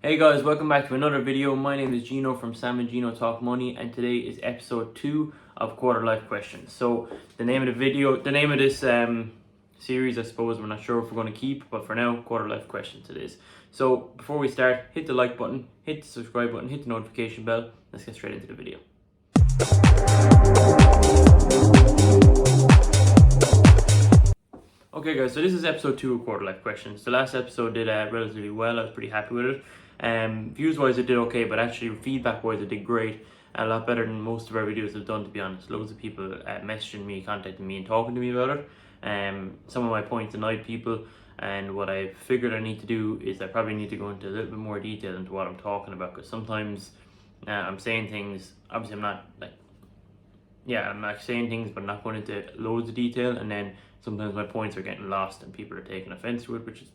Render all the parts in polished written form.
Hey guys, welcome back to another video. My name is Gino from Sam and Gino Talk Money, and today is episode 2 of Quarter Life Questions. So the name of this series, I suppose we're not sure if we're going to keep, but for now, Quarter Life Questions it is. So before we start, hit the like button, hit the subscribe button, hit the notification bell. Let's get straight into the video. Okay guys, so this is episode 2 of Quarter Life Questions. The last episode did relatively well. I was pretty happy with it. Views wise it did okay, but actually feedback wise it did great. A lot better than most of our videos have done, to be honest. Loads of people messaging me, contacting me and talking to me about it. Some of my points annoyed people, and what I figured I need to do is I probably need to go into a little bit more detail into what I'm talking about, because sometimes I'm saying things, obviously I'm not saying things but not going into loads of detail, and then sometimes my points are getting lost and people are taking offense to it, which is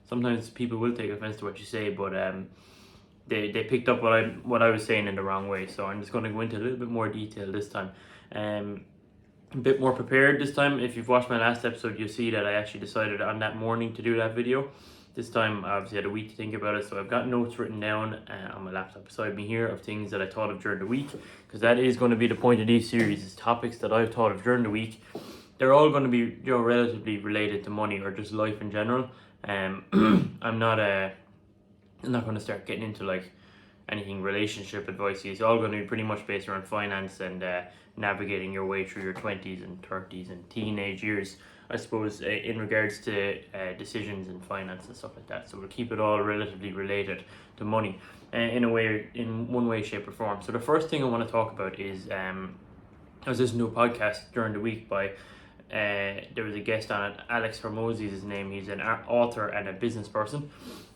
sometimes people will take offense to what you say, but they picked up what I was saying in the wrong way. So I'm just going to go into a little bit more detail this time, a bit more prepared this time. If you've watched my last episode, you'll see that I actually decided on that morning to do that video. This time I obviously had a week to think about it, so I've got notes written down on my laptop beside me here of things that I thought of during the week, because that is going to be the point of these series, is topics that I've thought of during the week. They're all going to be relatively related to money or just life in general. I'm not going to start getting into like anything relationship advice. It's all going to be pretty much based around finance and navigating your way through your 20s and 30s and teenage years, I suppose, in regards to decisions and finance and stuff like that. So we'll keep it all relatively related to money in one way, shape or form. So the first thing I want to talk about is I was listening to a podcast during the week by there was a guest on it. Alex Hormozi is his name. He's an author and a business person.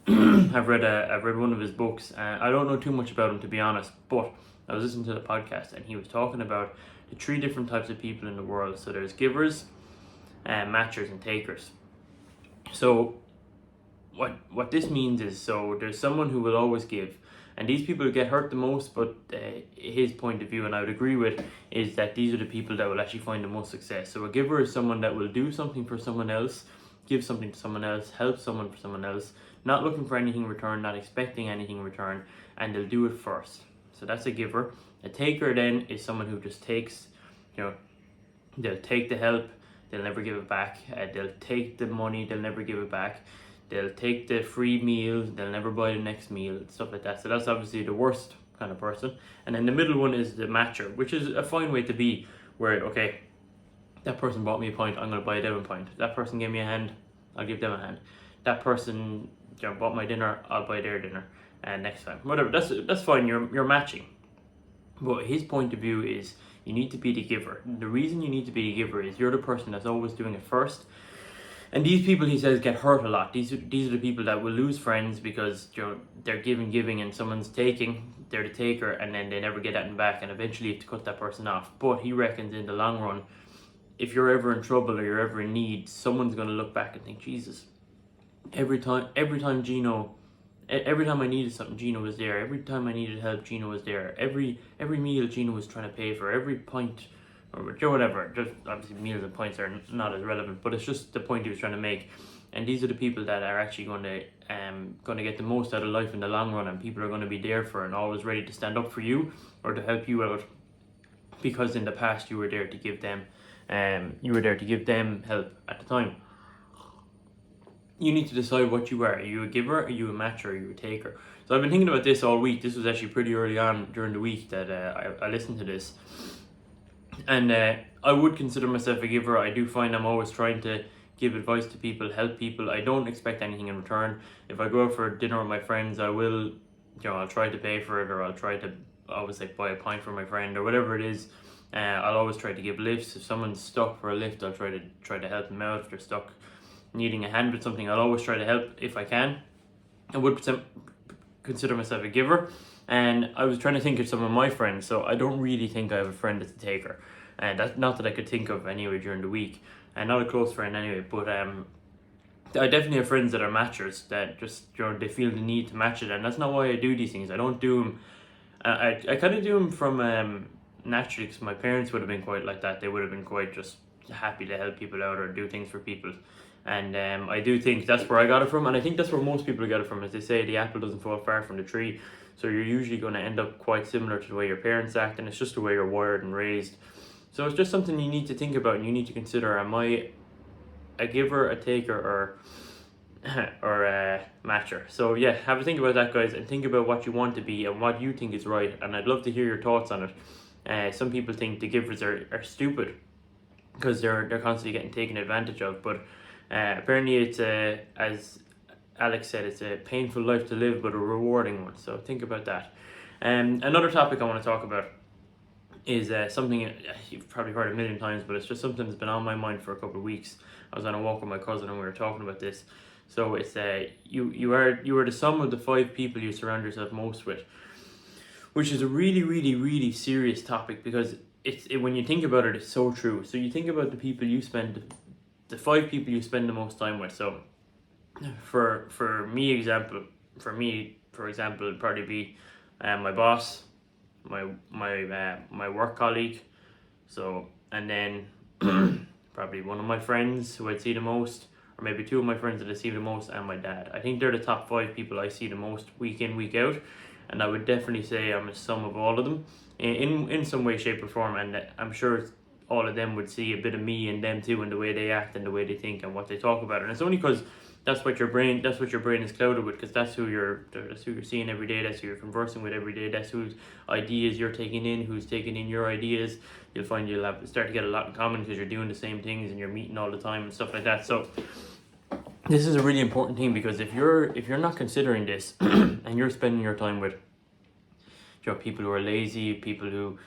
I've read one of his books. I don't know too much about him, to be honest, but I was listening to the podcast and he was talking about the 3 different types of people in the world. So there's givers, matchers and takers. So what this means is, so there's someone who will always give, and these people get hurt the most, but his point of view, and I would agree with, is that these are the people that will actually find the most success. So a giver is someone that will do something for someone else, give something to someone else, help someone for someone else, not looking for anything in return, not expecting anything in return, and they'll do it first. So that's a giver. A taker then is someone who just takes, they'll take the help, they'll never give it back. They'll take the money, they'll never give it back. They'll take the free meal, they'll never buy the next meal, stuff like that. So that's obviously the worst kind of person. And then the middle one is the matcher, which is a fine way to be, where, okay, that person bought me a pint, I'm going to buy them a pint. That person gave me a hand, I'll give them a hand. That person bought my dinner, I'll buy their dinner next time. Whatever, that's fine, you're matching. But his point of view is you need to be the giver. The reason you need to be the giver is you're the person that's always doing it first. And these people, he says, get hurt a lot. These are the people that will lose friends because they're giving and someone's taking, they're the taker, and then they never get that back, and eventually you have to cut that person off. But he reckons in the long run, if you're ever in trouble or you're ever in need, someone's going to look back and think, Jesus, every time I needed something, Gino was there. Every time I needed help, Gino was there. Every meal Gino was trying to pay for. Every pint or whatever. Just obviously meals and pints are not as relevant, but it's just the point he was trying to make. And these are the people that are actually going to get the most out of life in the long run, and people are going to be there for and always ready to stand up for you or to help you out, because in the past you were there to give them help at the time. You need to decide what you are. Are you a giver? Are you a matcher? Are you a taker? So I've been thinking about this all week. This was actually pretty early on during the week that I listened to this. And I would consider myself a giver. I do find I'm always trying to give advice to people, help people. I don't expect anything in return. If I go out for dinner with my friends, I will, I'll try to pay for it, or I'll try to always buy a pint for my friend or whatever it is. I'll always try to give lifts. If someone's stuck for a lift, I'll try to help them out. If they're stuck needing a hand with something, I'll always try to help if I can. I would consider myself a giver. And I was trying to think of some of my friends, so I don't really think I have a friend that's a taker. And that's not that I could think of anyway during the week. And not a close friend anyway, but I definitely have friends that are matchers, that just, they feel the need to match it. And that's not why I do these things. I don't do them, I kind of do them from naturally, because my parents would have been quite like that. They would have been quite just happy to help people out or do things for people. And I do think that's where I got it from, and I think that's where most people get it from. As they say, the apple doesn't fall far from the tree, so you're usually going to end up quite similar to the way your parents act, and it's just the way you're wired and raised. So it's just something you need to think about and you need to consider. Am I a giver, a taker, or a matcher? So yeah, have a think about that, guys, and think about what you want to be and what you think is right, and I'd love to hear your thoughts on it. Some people think the givers are stupid because they're constantly getting taken advantage of, but apparently it's as Alex said, it's a painful life to live but a rewarding one, so think about that. Another topic I want to talk about is something you've probably heard a million times, but it's just something that's been on my mind for a couple of weeks. I was on a walk with my cousin and we were talking about this. So it's you are the sum of the 5 people you surround yourself most with, which is a really, really, really serious topic, because when you think about it, it's so true. So you think about the 5 people you spend the most time with. So for example, it'd probably be my boss, my work colleague, so, and then probably one of my friends who I'd see the most, or maybe 2 of my friends that I see the most, and my dad. I think they're the top 5 people I see the most week in, week out, and I would definitely say I'm a sum of all of them in some way, shape or form, and I'm sure all of them would see a bit of me in them too, in the way they act and the way they think and what they talk about. And it's only because that's what your brain is clouded with, because that's who you're seeing every day, that's who you're conversing with every day, that's whose ideas you're taking in, who's taking in your ideas. You'll find start to get a lot in common because you're doing the same things and you're meeting all the time and stuff like that. So this is a really important thing, because if you're not considering this and you're spending your time with people who are lazy, people who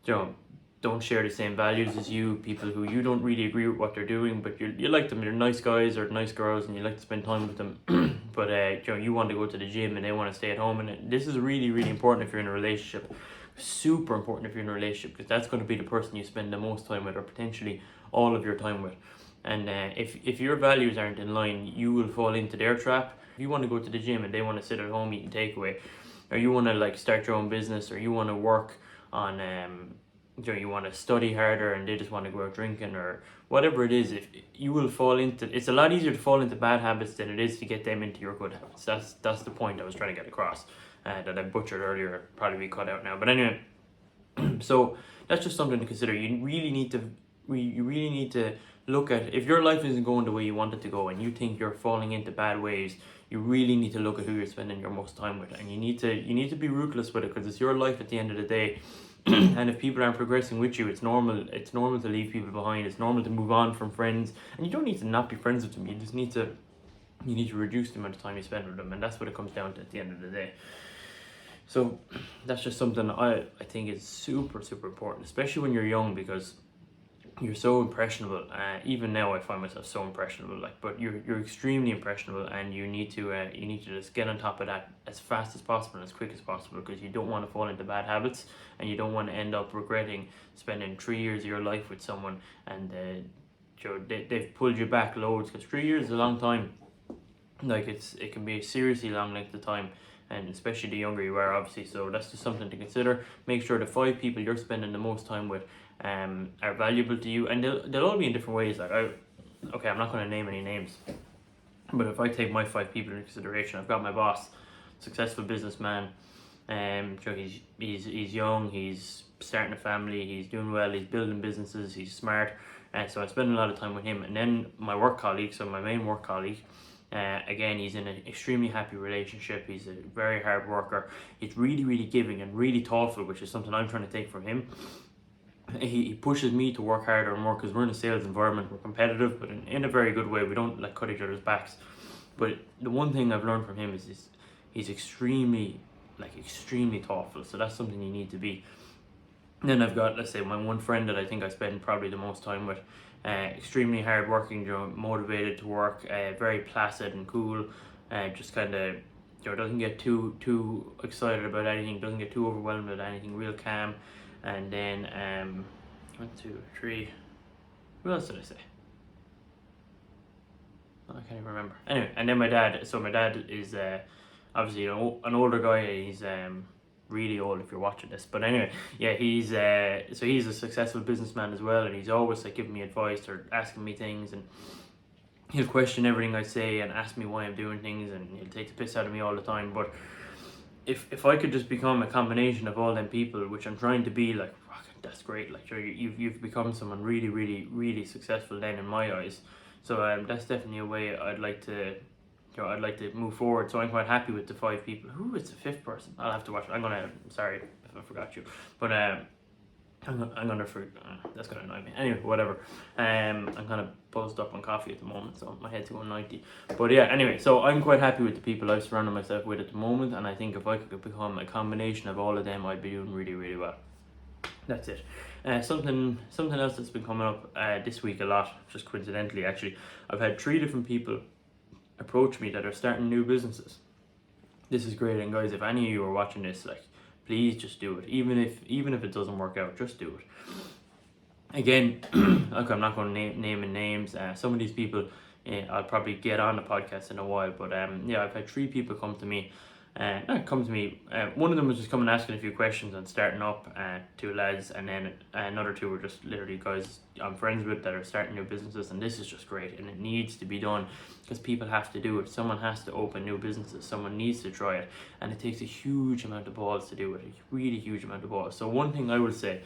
don't share the same values as you, people who you don't really agree with what they're doing, but you like them, they're nice guys or nice girls and you like to spend time with them, but you want to go to the gym and they want to stay at home, and this is really, really important if you're in a relationship. Super important if you're in a relationship, because that's going to be the person you spend the most time with, or potentially all of your time with. And if your values aren't in line, you will fall into their trap. If you want to go to the gym and they want to sit at home eating takeaway, or you want to start your own business, or you want to work on you want to study harder and they just want to go out drinking, or whatever it is, if you will fall into, it's a lot easier to fall into bad habits than it is to get them into your good habits. That's the point I was trying to get across, that I butchered earlier, probably be cut out now, but anyway. So that's just something to consider. You really need to look at, if your life isn't going the way you want it to go and you think you're falling into bad ways, you really need to look at who you're spending your most time with, and you need to be ruthless with it, because it's your life at the end of the day. And if people aren't progressing with you, it's normal to leave people behind. It's normal to move on from friends, and you don't need to not be friends with them. You just need to reduce the amount of time you spend with them, and that's what it comes down to at the end of the day. So that's just something I think is super, super important, especially when you're young, because you're so impressionable. Even now I find myself so impressionable, but you're extremely impressionable, and you need to just get on top of that as fast as possible and as quick as possible, because you don't want to fall into bad habits, and you don't want to end up regretting spending 3 years of your life with someone and they've pulled you back loads, because 3 years is a long time. It can be a seriously long length of time, and especially the younger you are, obviously. So that's just something to consider. Make sure the 5 people you're spending the most time with are valuable to you, and they'll all be in different ways. I'm not going to name any names, but if I take my 5 people into consideration, I've got my boss, successful businessman. He's young, he's starting a family, he's doing well, he's building businesses, he's smart, and so I spend a lot of time with him. And then my work colleague, so my main work colleague, again, he's in an extremely happy relationship. He's a very hard worker. He's really, really giving and really thoughtful, which is something I'm trying to take from him. He pushes me to work harder and more, because we're in a sales environment. We're competitive, but in a very good way. We don't cut each other's backs. But the one thing I've learned from him is he's extremely thoughtful. So that's something you need to be. And then I've got, let's say, my one friend that I think I spend probably the most time with. Extremely hardworking, motivated to work, very placid and cool. Just kind of, doesn't get too excited about anything. Doesn't get too overwhelmed with anything. Real calm. And then 1, 2, 3. What else did I say? I can't even remember. Anyway, and then my dad. So my dad is obviously an older guy. He's really old if you're watching this, but anyway, yeah, he's a successful businessman as well, and he's always giving me advice or asking me things, and he'll question everything I say and ask me why I'm doing things, and he'll take the piss out of me all the time. But if I could just become a combination of all them people, which I'm trying to be, like, fuck, that's great. Like, you've become someone really, really, really successful then in my eyes. So that's definitely a way I'd like to, I'd like to move forward. So I'm quite happy with the 5 people. Who is the 5th person? I'll have to watch. Sorry if I forgot you, but I'm gonna that's gonna annoy me. Anyway, whatever. I'm kind of buzzed up on coffee at the moment, so my head's going 90. But yeah, anyway, so I'm quite happy with the people I've surrounded myself with at the moment, and I think if I could become a combination of all of them, I'd be doing really, really well. That's it. Something else that's been coming up this week a lot, just coincidentally actually. I've had 3 different people approach me that are starting new businesses. This is great, and guys, if any of you are watching this, like, please just do it. Even if it doesn't work out, just do it. Again, look, I'm not going to name names. Some of these people, I'll probably get on the podcast in a while. But yeah, I've had 3 people come to me. One of them was just coming asking a few questions and starting up, 2 lads, and then another 2 were just literally guys I'm friends with that are starting new businesses, and this is just great, and it needs to be done because people have to do it. Someone has to open new businesses, someone needs to try it, and it takes a huge amount of balls to do it, a really huge amount of balls. So one thing I would say,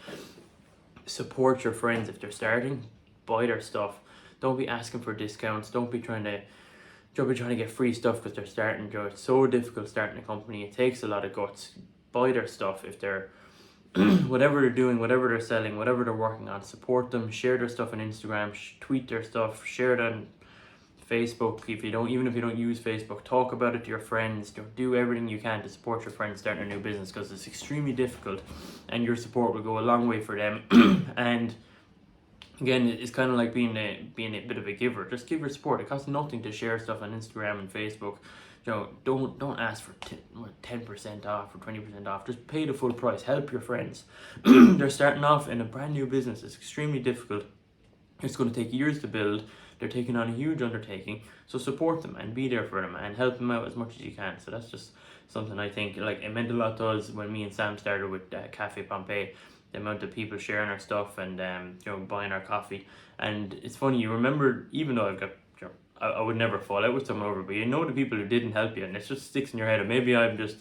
support your friends if they're starting, buy their stuff. Don't be asking for discounts, don't be trying to get free stuff because they're starting. It's so difficult starting a company. It takes a lot of guts. Buy their stuff if they're whatever they're doing, whatever they're selling, whatever they're working on. Support them. Share their stuff on Instagram. Tweet their stuff. Share it on Facebook. Even if you don't use Facebook, talk about it to your friends. Do everything you can to support your friends starting a new business because it's extremely difficult, and your support will go a long way for them. And again, it's kind of like being a bit of a giver. Just give your support. It costs nothing to share stuff on Instagram and Facebook. Don't ask for 10% off or 20% off. Just pay the full price. Help your friends. They're starting off in a brand new business. It's extremely difficult. It's going to take years to build. They're taking on a huge undertaking. So support them and be there for them and help them out as much as you can. So that's just something I think, like, it meant a lot to us when me and Sam started with Caffe Pompeii. The amount of people sharing our stuff and buying our coffee. And it's funny, you remember, even though I've got, I would never fall out with someone over, but the people who didn't help you, and it just sticks in your head. And maybe I'm just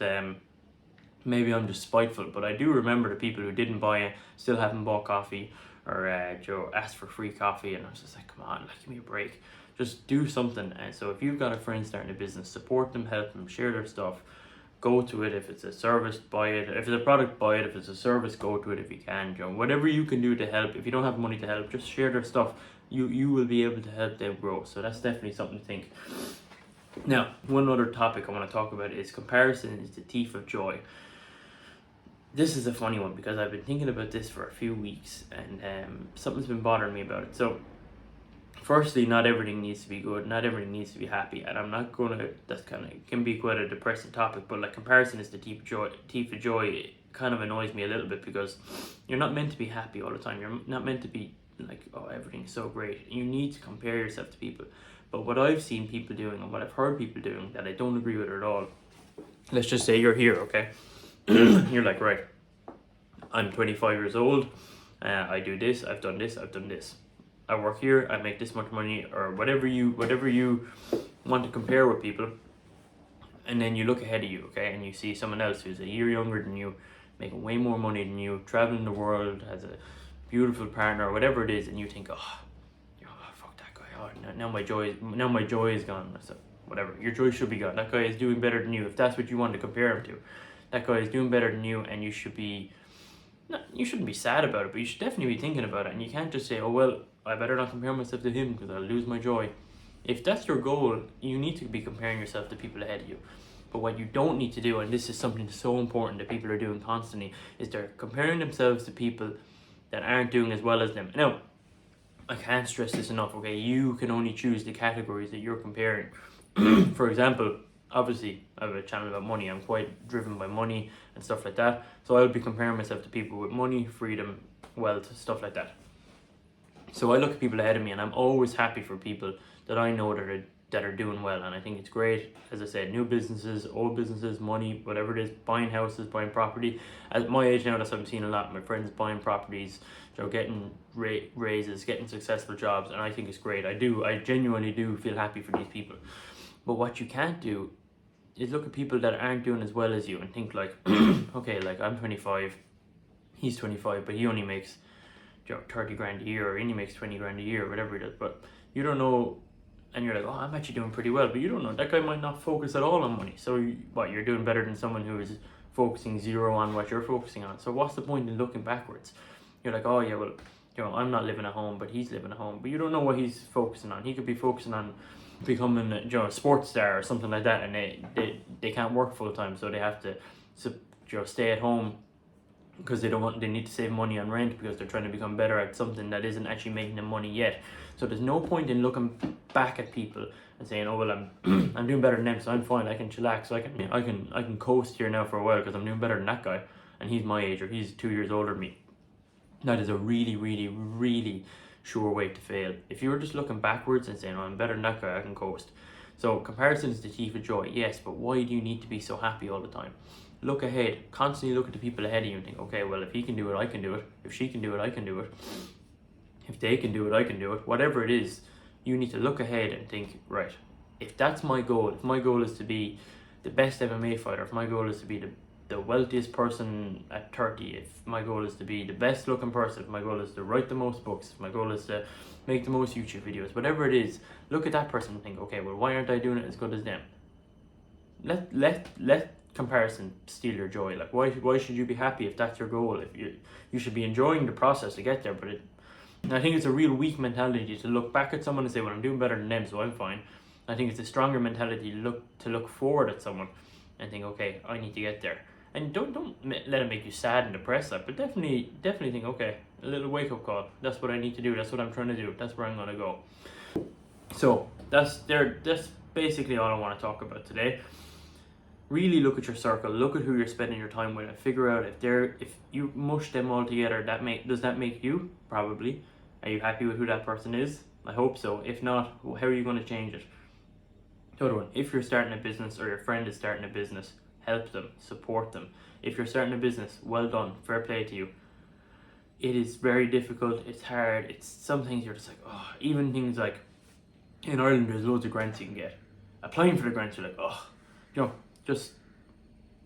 spiteful, but I do remember the people who didn't buy it, still haven't bought coffee, or asked for free coffee, and I was just like, come on, like, give me a break, just do something. And so if you've got a friend starting a business, support them, help them, share their stuff. Go to it. If it's a service, buy it. If it's a product, buy it. If it's a service, go to it if you can. Whatever you can do to help. If you don't have money to help, just share their stuff. You will be able to help them grow. So that's definitely something to think. Now, one other topic I want to talk about is comparison is the thief of joy. This is a funny one because I've been thinking about this for a few weeks, and something's been bothering me about it. So firstly, not everything needs to be good, not everything needs to be happy, and I'm not gonna, that's kind of, can be quite a depressing topic, but like, comparison is the thief of joy. It kind of annoys me a little bit because you're not meant to be happy all the time. You're not meant to be like, oh, everything's so great. You need to compare yourself to people. But what I've seen people doing and what I've heard people doing that I don't agree with at all, let's just say you're here, okay? You're like, right, I'm 25 years old, I do this, I've done this, I work here, I make this much money, or whatever you want to compare with people. And then you look ahead of you, okay, and you see someone else who's a year younger than you, making way more money than you, traveling the world, has a beautiful partner, or whatever it is, and you think, oh fuck that guy, oh, now my joy is gone. So whatever, your joy should be gone. That guy is doing better than you. If that's what you want to compare him to, that guy is doing better than you, and you shouldn't be sad about it, but you should definitely be thinking about it. And you can't just say, oh well, I better not compare myself to him because I'll lose my joy. If that's your goal, you need to be comparing yourself to people ahead of you. But what you don't need to do, and this is something so important that people are doing constantly, is they're comparing themselves to people that aren't doing as well as them. Now, I can't stress this enough, okay? You can only choose the categories that you're comparing. For example, obviously, I have a channel about money. I'm quite driven by money and stuff like that. So I would be comparing myself to people with money, freedom, wealth, stuff like that. So I look at people ahead of me, and I'm always happy for people that I know that are that are doing well, and I think it's great. As I said, new businesses, old businesses, money, whatever it is, buying houses, buying property. At my age now, that's what I'm seeing a lot. My friends buying properties, getting raises, getting successful jobs, and I think it's great. I genuinely do feel happy for these people. But what you can't do is look at people that aren't doing as well as you and think like, okay, like I'm 25, he's 25, but he only makes 30 grand a year, or he only makes 20 grand a year, or whatever it is. But you don't know, and you're like, oh, I'm actually doing pretty well, but you don't know, that guy might not focus at all on money. So you're doing better than someone who is focusing zero on what you're focusing on. So what's the point in looking backwards? You're like, oh yeah, well, I'm not living at home, but he's living at home. But you don't know what he's focusing on. He could be focusing on becoming a sports star or something like that, and they can't work full time, so they have to stay at home because they need to save money on rent because they're trying to become better at something that isn't actually making them money yet. So there's no point in looking back at people and saying, oh well, I'm doing better than them, so I'm fine, I can chillax, so I can coast here now for a while because I'm doing better than that guy and he's my age or he's 2 years older than me. That is a really, really, really sure way to fail. If you were just looking backwards and saying, oh, I'm better than that guy, I can coast. So comparison is the thief of joy, yes, but why do you need to be so happy all the time? Look ahead, constantly look at the people ahead of you and think, okay, well, if he can do it, I can do it. If she can do it, I can do it. If they can do it, I can do it. Whatever it is, you need to look ahead and think, right, if that's my goal, if my goal is to be the best MMA fighter, if my goal is to be the wealthiest person at 30, if my goal is to be the best looking person, if my goal is to write the most books, if my goal is to make the most YouTube videos, whatever it is, look at that person and think, okay, well, why aren't I doing it as good as them? Let comparison steal your joy. Like, why should you be happy if that's your goal? If you should be enjoying the process to get there. But I think it's a real weak mentality to look back at someone and say, well, I'm doing better than them, so I'm fine. I think it's a stronger mentality to look forward at someone and think, okay, I need to get there. And don't let it make you sad and depressed, but definitely think, okay, a little wake up call. That's what I need to do. That's what I'm trying to do. That's where I'm gonna go. So that's basically all I want to talk about today. Really look at your circle. Look at who you're spending your time with, and figure out if you mush them all together, does that make you? Probably. Are you happy with who that person is? I hope so. If not, how are you going to change it? The other one, if you're starting a business or your friend is starting a business, help them, support them. If you're starting a business, well done, fair play to you. It is very difficult, it's hard, it's some things you're just like, oh, even things like, in Ireland there's loads of grants you can get. Applying for the grants, you're like, oh, just,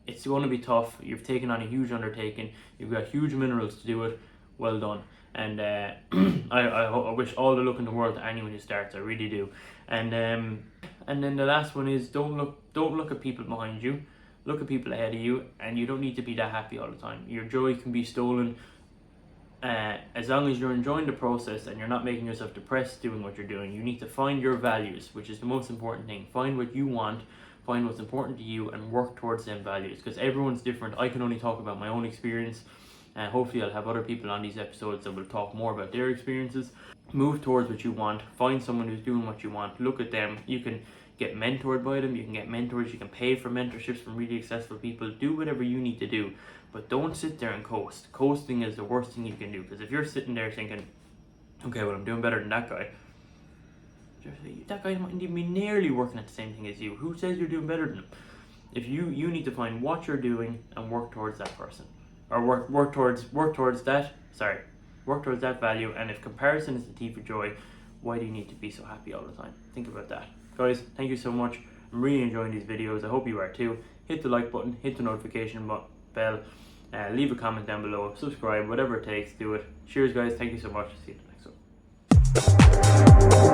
it's going to be tough, you've taken on a huge undertaking, you've got huge minerals to do it, well done. And I wish all the luck in the world to anyone who starts, I really do. And then the last one is, don't look at people behind you. Look at people ahead of you, and you don't need to be that happy all the time. Your joy can be stolen as long as you're enjoying the process and you're not making yourself depressed doing what you're doing. You need to find your values, which is the most important thing. Find what you want, find what's important to you, and work towards them values, because everyone's different. I can only talk about my own experience, and hopefully I'll have other people on these episodes that will talk more about their experiences. Move towards what you want. Find someone who's doing what you want. Look at them. You can get mentored by them, you can get mentors, you can pay for mentorships from really successful people. Do whatever you need to do, but don't sit there and coast. Coasting is the worst thing you can do, because if you're sitting there thinking, okay, well, I'm doing better than that guy, that guy might even be nearly working at the same thing as you. Who says you're doing better than him? If you need to find what you're doing and work towards that person, or work towards that value. And if comparison is the thief of joy, why do you need to be so happy all the time? Think about that. Guys, thank you so much. I'm really enjoying these videos. I hope you are too. Hit the like button, hit the notification bell, leave a comment down below, subscribe, whatever it takes, do it. Cheers guys, thank you so much. See you in the next one.